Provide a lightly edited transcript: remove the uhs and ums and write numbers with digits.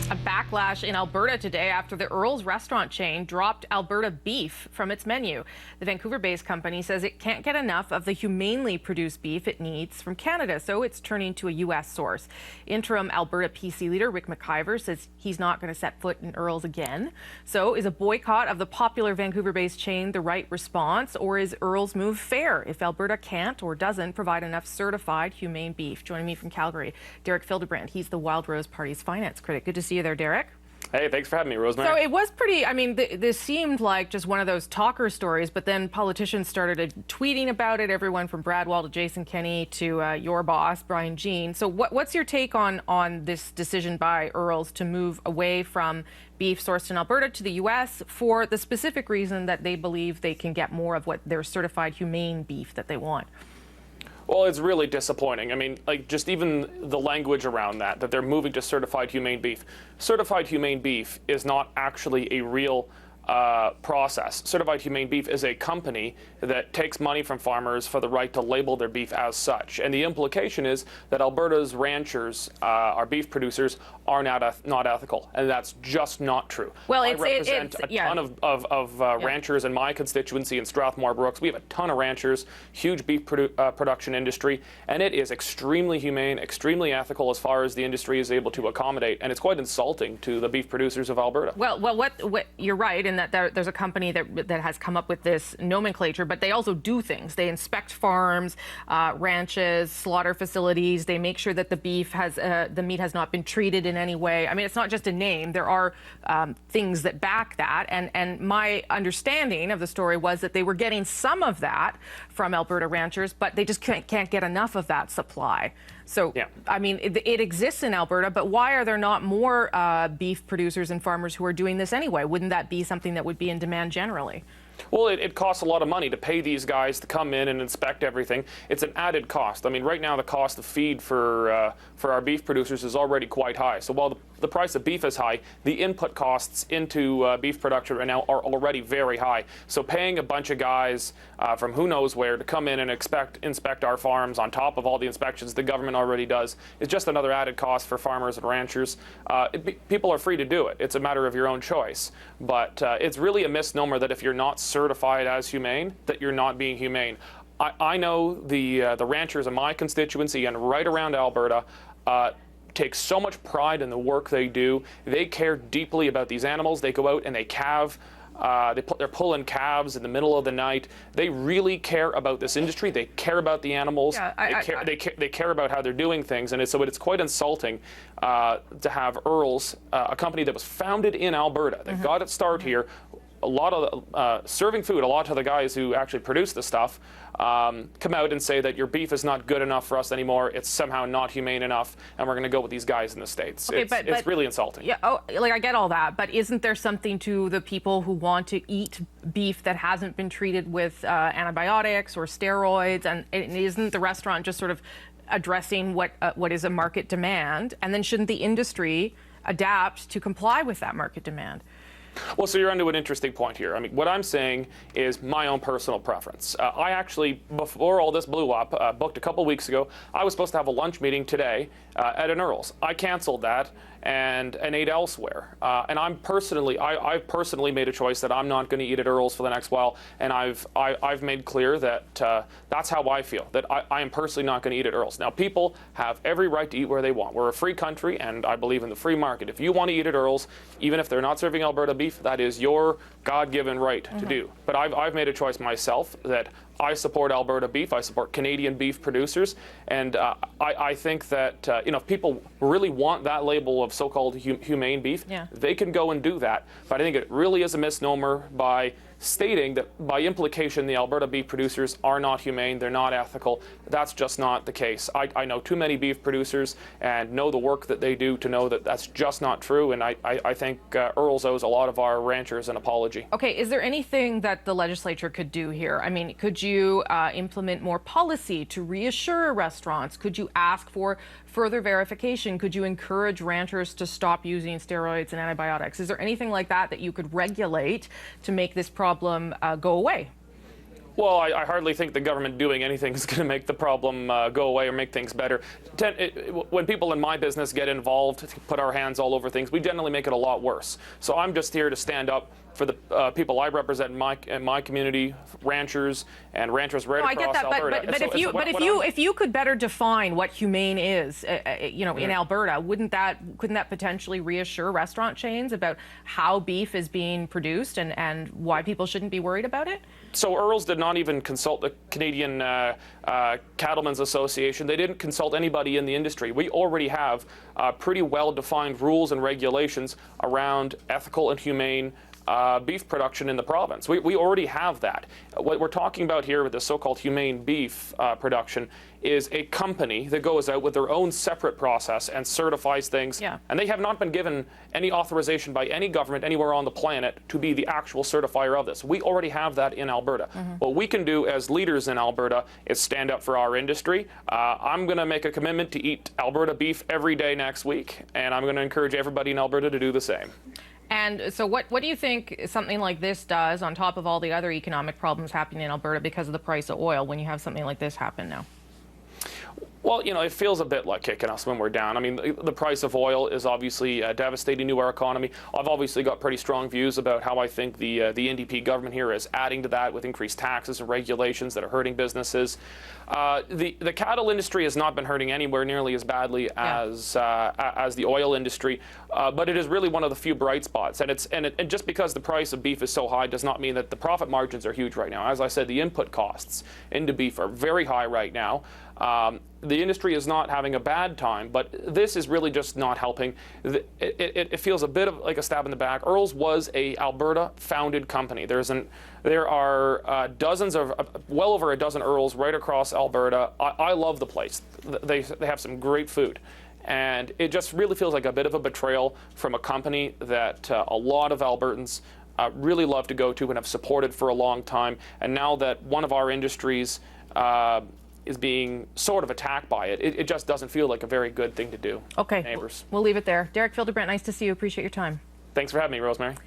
A backlash in Alberta today after the Earls restaurant chain dropped Alberta beef from its menu. The Vancouver-based company says it can't get enough of the humanely produced beef it needs from Canada, so it's turning to a U.S. source. Interim Alberta PC leader Rick McIver says he's not going to set foot in Earls again. So is a boycott of the popular Vancouver-based chain the right response, or is Earls' move fair if Alberta can't or doesn't provide enough certified humane beef? Joining me from Calgary, Fildebrandt. He's the Wildrose party's finance critic. Good to see you there, Derek. Hey, thanks for having me, Rosemary. So it was pretty, I mean, this seemed like just one of those talker stories, but then politicians started tweeting about it, everyone from Brad Wall to Jason Kenney to your boss, Brian Jean. So what's your take on this decision by Earls to move away from beef sourced in Alberta to the U.S. for the specific reason that they believe they can get more of what their certified humane beef that they want? Well, it's really disappointing. I mean, like, just even the language around that they're moving to certified humane beef. Certified humane beef is not actually a real process. Certified Humane Beef is a company that takes money from farmers for the right to label their beef as such. And the implication is that Alberta's ranchers, our beef producers, are not ethical. And that's just not true. Well, I represent a ton of ranchers in my constituency in Strathmore Brooks. We have a ton of ranchers, huge beef production industry, and it is extremely humane, extremely ethical as far as the industry is able to accommodate. And it's quite insulting to the beef producers of Alberta. Well, what you're right in that there's a company that has come up with this nomenclature, but they also do things. They inspect farms, ranches, slaughter facilities. They make sure that the beef has the meat has not been treated in any way. I mean, it's not just a name. There are things that back that. And my understanding of the story was that they were getting some of that from Alberta ranchers, but they just can't get enough of that supply. So, yeah. I mean, it exists in Alberta, but why are there not more beef producers and farmers who are doing this anyway? Wouldn't that be something that would be in demand generally? Well, it costs a lot of money to pay these guys to come in and inspect everything. It's an added cost. I mean, right now the cost of feed for our beef producers is already quite high. So while the price of beef is high, the input costs into beef production right now are already very high. So paying a bunch of guys from who knows where to come in and inspect our farms on top of all the inspections the government already does is just another added cost for farmers and ranchers. People are free to do it. It's a matter of your own choice. But it's really a misnomer that if you're not certified as humane, that you're not being humane. I know the ranchers in my constituency and right around Alberta take so much pride in the work they do. They care deeply about these animals. They go out and they calve. They're pulling calves in the middle of the night. They really care about this industry. They care about the animals. Yeah, they care about how they're doing things, and so it's quite insulting to have Earls, a company that was founded in Alberta, that got its start here. A lot of serving food, a lot of the guys who actually produce the stuff come out and say that your beef is not good enough for us anymore. It's somehow not humane enough, and we're going to go with these guys in the States. Okay, it's really insulting. Yeah, I get all that, but isn't there something to the people who want to eat beef that hasn't been treated with antibiotics or steroids, and isn't the restaurant just sort of addressing what is a market demand, and then shouldn't the industry adapt to comply with that market demand? Well, so you're onto an interesting point here. I mean, what I'm saying is my own personal preference. I actually, before all this blew up, booked a couple weeks ago. I was supposed to have a lunch meeting today at an Earls. I canceled that and ate elsewhere. And I've personally made a choice that I'm not going to eat at Earls for the next while. And I've made clear that that's how I feel, that I am personally not going to eat at Earls. Now, people have every right to eat where they want. We're a free country, and I believe in the free market. If you want to eat at Earls, even if they're not serving Alberta beef, that is your God-given right to do. But I've made a choice myself that I support Alberta beef. I support Canadian beef producers, and I think that if people really want that label of so-called humane beef, they can go and do that. But I think it really is a misnomer by stating that by implication the Alberta beef producers are not humane, they're not ethical. That's just not the case. I know too many beef producers and know the work that they do to know that that's just not true, and I think Earls owes a lot of our ranchers an apology. Okay, is there anything that the legislature could do here? I mean, could you implement more policy to reassure restaurants? Could you ask for further verification? Could you encourage ranchers to stop using steroids and antibiotics? Is there anything like that that you could regulate to make this problem go away? Well, I hardly think the government doing anything is going to make the problem go away or make things better. When people in my business get involved, put our hands all over things, we generally make it a lot worse. So I'm just here to stand up for the people I represent in my community, ranchers and ranchers right across Alberta. But if you could better define what humane is, in Alberta, couldn't that potentially reassure restaurant chains about how beef is being produced and why people shouldn't be worried about it? So Earls did not even consult the Canadian Cattlemen's Association. They didn't consult anybody in the industry. We already have pretty well-defined rules and regulations around ethical and humane beef production in the province. We already have that. What we're talking about here with the so-called humane beef production is a company that goes out with their own separate process and certifies things. Yeah. And they have not been given any authorization by any government anywhere on the planet to be the actual certifier of this. We already have that in Alberta. What we can do as leaders in Alberta is stand up for our industry. I'm going to make a commitment to eat Alberta beef every day next week, and I'm going to encourage everybody in Alberta to do the same. And so what do you think something like this does on top of all the other economic problems happening in Alberta because of the price of oil when you have something like this happen now? Well, it feels a bit like kicking us when we're down. I mean, the price of oil is obviously devastating to our economy. I've obviously got pretty strong views about how I think the NDP government here is adding to that with increased taxes and regulations that are hurting businesses. The cattle industry has not been hurting anywhere nearly as badly as the oil industry, but it is really one of the few bright spots. And just because the price of beef is so high does not mean that the profit margins are huge right now. As I said, the input costs into beef are very high right now. The industry is not having a bad time, but this is really just not helping. It feels a bit of like a stab in the back. Earls was a Alberta-founded company. There are dozens of, well over a dozen Earls right across Alberta. I love the place. They have some great food. And it just really feels like a bit of a betrayal from a company that a lot of Albertans really love to go to and have supported for a long time. And now that one of our industries is being sort of attacked by it, it just doesn't feel like a very good thing to do. Okay, neighbors. We'll leave it there. Derek Fildebrandt, nice to see you. Appreciate your time. Thanks for having me, Rosemary.